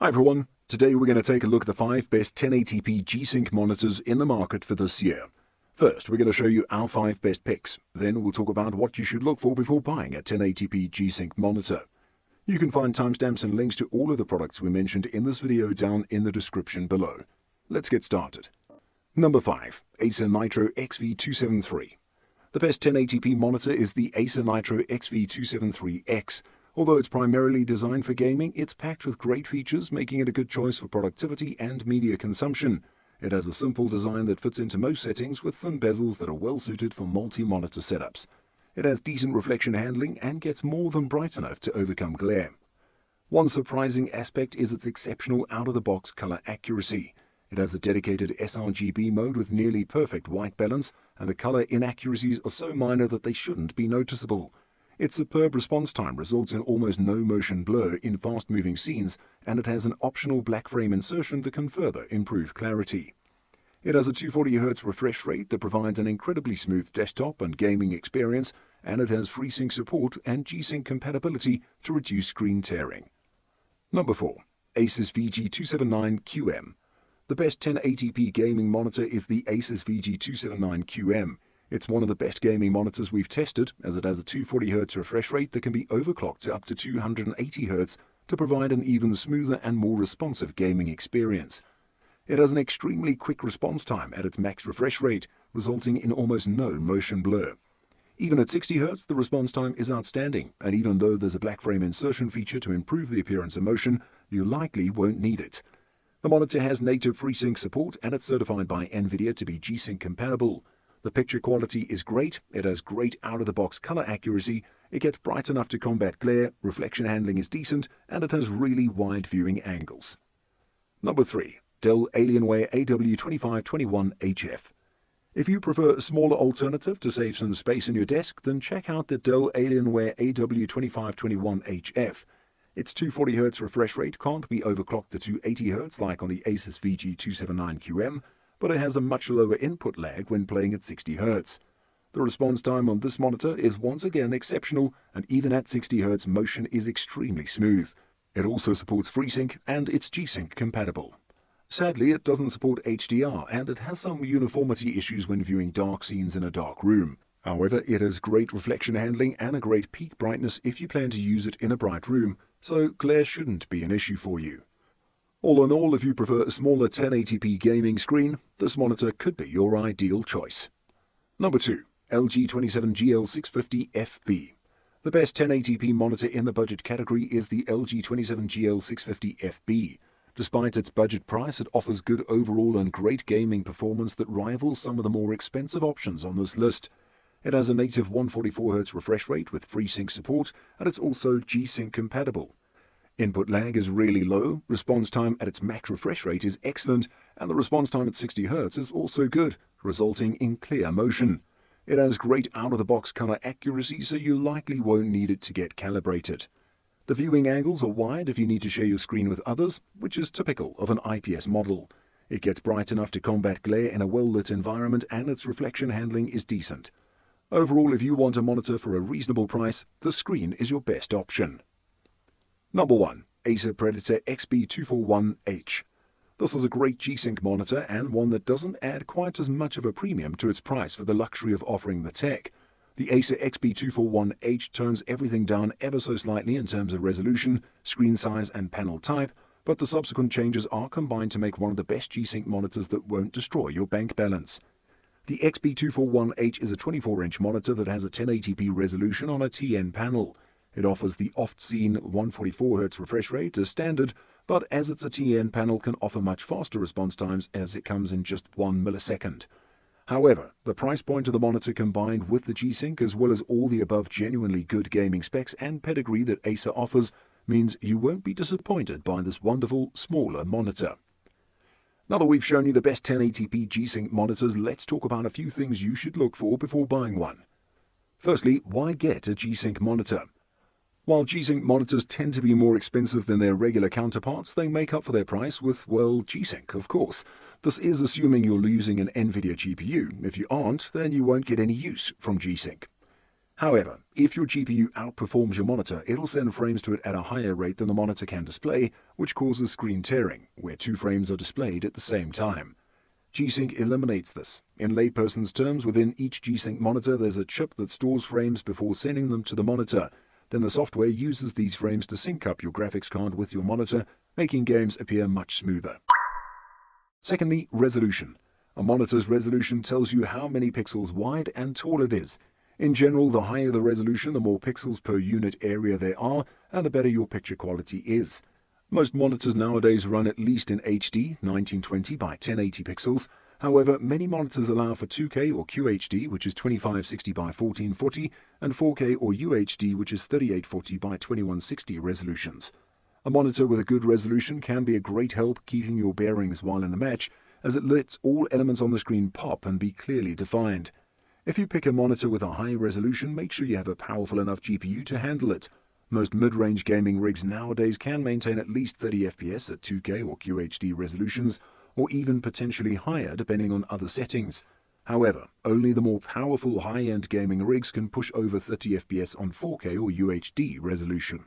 Hi everyone, today we're going to take a look at the 5 best 1080p G-Sync monitors in the market for this year. First, we're going to show you our 5 best picks, then we'll talk about what you should look for before buying a 1080p G-Sync monitor. You can find timestamps and links to all of the products we mentioned in this video down in the description below. Let's get started. Number 5. Acer Nitro XV273. The best 1080p monitor is the Acer Nitro XV273X. Although it's primarily designed for gaming, it's packed with great features, making it a good choice for productivity and media consumption. It has a simple design that fits into most settings with thin bezels that are well suited for multi-monitor setups. It has decent reflection handling and gets more than bright enough to overcome glare. One surprising aspect is its exceptional out-of-the-box color accuracy. It has a dedicated sRGB mode with nearly perfect white balance, and the color inaccuracies are so minor that they shouldn't be noticeable. Its superb response time results in almost no motion blur in fast-moving scenes, and it has an optional black frame insertion that can further improve clarity. It has a 240Hz refresh rate that provides an incredibly smooth desktop and gaming experience, and it has FreeSync support and G-Sync compatibility to reduce screen tearing. Number 4. Asus VG279QM. The best 1080p gaming monitor is the Asus VG279QM. It's one of the best gaming monitors we've tested, as it has a 240Hz refresh rate that can be overclocked to up to 280Hz to provide an even smoother and more responsive gaming experience. It has an extremely quick response time at its max refresh rate, resulting in almost no motion blur. Even at 60Hz, the response time is outstanding, and even though there's a black frame insertion feature to improve the appearance of motion, you likely won't need it. The monitor has native FreeSync support, and it's certified by NVIDIA to be G-Sync compatible. The picture quality is great, it has great out-of-the-box color accuracy, it gets bright enough to combat glare, reflection handling is decent, and it has really wide viewing angles. Number 3. Dell Alienware AW2521HF. If you prefer a smaller alternative to save some space in your desk, then check out the Dell Alienware AW2521HF. Its 240Hz refresh rate can't be overclocked to 280Hz like on the Asus VG279QM, but it has a much lower input lag when playing at 60Hz. The response time on this monitor is once again exceptional, and even at 60Hz motion is extremely smooth. It also supports FreeSync and it's G-Sync compatible. Sadly, it doesn't support HDR, and it has some uniformity issues when viewing dark scenes in a dark room. However, it has great reflection handling and a great peak brightness if you plan to use it in a bright room, so glare shouldn't be an issue for you. All in all, if you prefer a smaller 1080p gaming screen, this monitor could be your ideal choice. Number 2. LG 27GL650FB. The best 1080p monitor in the budget category is the LG 27GL650FB. Despite its budget price, it offers good overall and great gaming performance that rivals some of the more expensive options on this list. It has a native 144Hz refresh rate with FreeSync support, and it's also G-Sync compatible. Input lag is really low, response time at its max refresh rate is excellent, and the response time at 60Hz is also good, resulting in clear motion. It has great out-of-the-box color accuracy, so you likely won't need it to get calibrated. The viewing angles are wide if you need to share your screen with others, which is typical of an IPS model. It gets bright enough to combat glare in a well-lit environment, and its reflection handling is decent. Overall, if you want a monitor for a reasonable price, the screen is your best option. Number 1. Acer Predator XB241H. This is a great G-Sync monitor and one that doesn't add quite as much of a premium to its price for the luxury of offering the tech. The Acer XB241H tones everything down ever so slightly in terms of resolution, screen size and panel type, but the subsequent changes are combined to make one of the best G-Sync monitors that won't destroy your bank balance. The XB241H is a 24-inch monitor that has a 1080p resolution on a TN panel. It offers the oft-seen 144Hz refresh rate as standard, but as it's a TN panel can offer much faster response times as it comes in just 1 millisecond. However, the price point of the monitor combined with the G-Sync as well as all the above genuinely good gaming specs and pedigree that Acer offers means you won't be disappointed by this wonderful, smaller monitor. Now that we've shown you the best 1080p G-Sync monitors, let's talk about a few things you should look for before buying one. Firstly, why get a G-Sync monitor? While G-Sync monitors tend to be more expensive than their regular counterparts, they make up for their price with, well, G-Sync, of course. This is assuming you're using an NVIDIA GPU. If you aren't, then you won't get any use from G-Sync. However, if your GPU outperforms your monitor, it'll send frames to it at a higher rate than the monitor can display, which causes screen tearing, where two frames are displayed at the same time. G-Sync eliminates this. In layperson's terms, within each G-Sync monitor there's a chip that stores frames before sending them to the monitor. Then the software uses these frames to sync up your graphics card with your monitor, making games appear much smoother. Secondly, resolution. A monitor's resolution tells you how many pixels wide and tall it is. In general, the higher the resolution, the more pixels per unit area there are, and the better your picture quality is. Most monitors nowadays run at least in HD, 1920 by 1080 pixels. However, many monitors allow for 2K or QHD, which is 2560 by 1440, and 4K or UHD, which is 3840 by 2160 resolutions. A monitor with a good resolution can be a great help keeping your bearings while in the match, as it lets all elements on the screen pop and be clearly defined. If you pick a monitor with a high resolution, make sure you have a powerful enough GPU to handle it. Most mid-range gaming rigs nowadays can maintain at least 30 FPS at 2K or QHD resolutions, or even potentially higher depending on other settings. However, only the more powerful high-end gaming rigs can push over 30 FPS on 4K or UHD resolution.